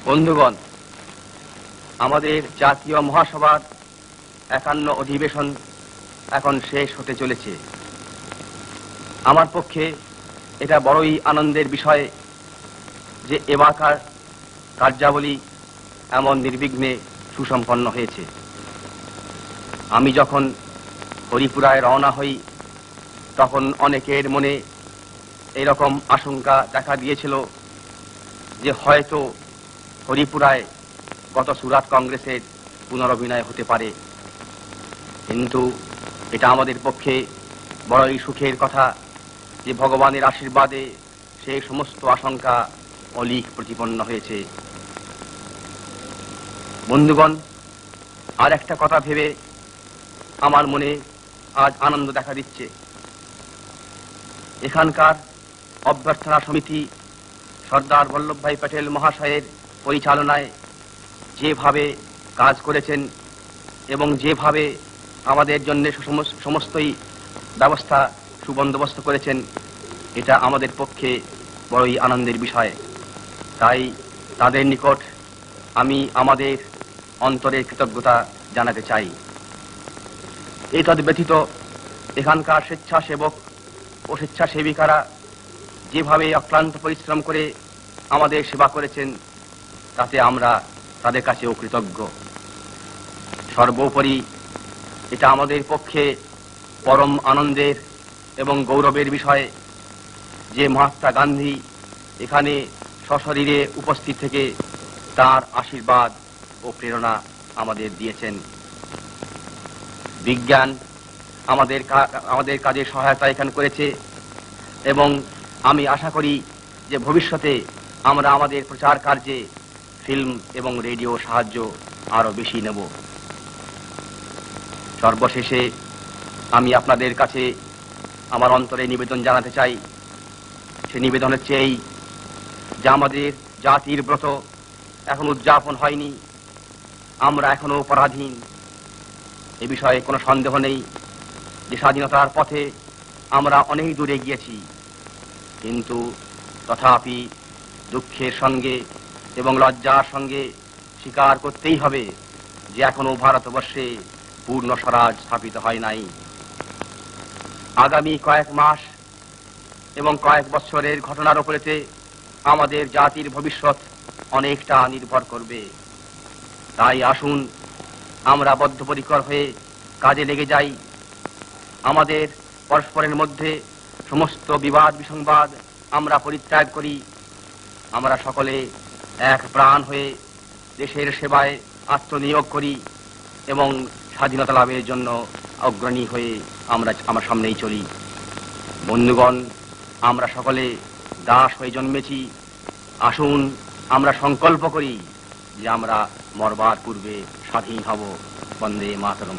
বন্ধুগণ, আমাদের জাতীয় মহাসভার ৫১ অধিবেশন এখন শেষ হতে চলেছে। আমার পক্ষে এটা বড়ই আনন্দের বিষয় যে এবারকার কার্যাবলী এমন নির্বিঘ্নে সুসম্পন্ন হয়েছে। আমি যখন হরিপুরায় রওনা হই তখন অনেকের মনে এরকম আশঙ্কা দেখা দিয়েছিল যে হয়তো হরিপুরায় গত সুরাট কংগ্রেসের পুনরভিনয় হতে পারে, কিন্তু এটা আমাদের পক্ষে বড়ই সুখের কথা যে ভগবানের আশীর্বাদে সেই সমস্ত আশঙ্কা অলীক প্রতিপন্ন হয়েছে। বন্ধুগণ, আর একটা কথা ভেবে আমার মনে আজ আনন্দ দেখা দিচ্ছে। এখানকার অভ্যর্থনা সমিতি সর্দার বল্লভভাই প্যাটেল মহাশয়ের পরিচালনায় যেভাবে কাজ করেছেন এবং যেভাবে আমাদের জন্য সমস্তই ব্যবস্থা সুবন্দোবস্ত করেছেন, এটা আমাদের পক্ষে বড়ই আনন্দের বিষয়। তাই তাদের নিকট আমি আমাদের অন্তরের কৃতজ্ঞতা জানাতে চাই। এতদ ব্যতীত এখানকার স্বেচ্ছাসেবক ও স্বেচ্ছাসেবিকারা যেভাবে অক্লান্ত পরিশ্রম করে আমাদের সেবা করেছেন তাতে আমরা তাদের কাছেও কৃতজ্ঞ। সর্বোপরি এটা আমাদের পক্ষে পরম আনন্দের এবং গৌরবের বিষয় যে মহাত্মা গান্ধী এখানে সশরীরে উপস্থিত থেকে তার আশীর্বাদ ও প্রেরণা আমাদের দিয়েছেন। বিজ্ঞান আমাদের কাজে সহায়তা এখানে করেছে এবং আমি আশা করি যে ভবিষ্যতে আমরা আমাদের প্রচার কার্যে ফিল্ম এবং রেডিও সাহায্য আরো বেশি নেব। সর্বশেষে আমি আপনাদের কাছে আমার অন্তরে নিবেদন জানাতে চাই। সে নিবেদন হচ্ছে এই যে আমাদের জাতির ব্রত এখন উদযাপন হয়নি, আমরা এখনো পরাধীন। এ বিষয়ে কোনো সন্দেহ নেই যে স্বাধীনতার পথে আমরা অনেক দূরে গিয়েছি, কিন্তু তথাপি দুঃখের সঙ্গে এবং লজ্জার সঙ্গে স্বীকার করতেই হবে যে এখনো ভারতবর্ষে পূর্ণ স্বরাজ স্থাপিত হয় নাই। আগামী কয়েক মাস এবং কয়েক বছরের ঘটনার উপরেতে আমাদের জাতির ভবিষ্যৎ অনেকটা নির্ভর করবে। তাই আসুন আমরা বদ্ধপরিকর হয়ে কাজে লেগে যাই। আমাদের পরস্পরের মধ্যে সমস্ত বিবাদ বিসংবাদ আমরা পরিত্যাগ করি। আমরা সকলে এক প্রাণ হয়ে দেশের সেবায় আত্মনিয়োগ করি এবং স্বাধীনতা লাভের জন্য অগ্রণী হয়ে আমরা আমার সামনেই চলি। বন্ধুগণ, আমরা সকলে দাস হয়ে জন্মেছি। আসুন আমরা সংকল্প করি যে আমরা মরবার পূর্বে স্বাধীন হব। বন্দে মাতরম।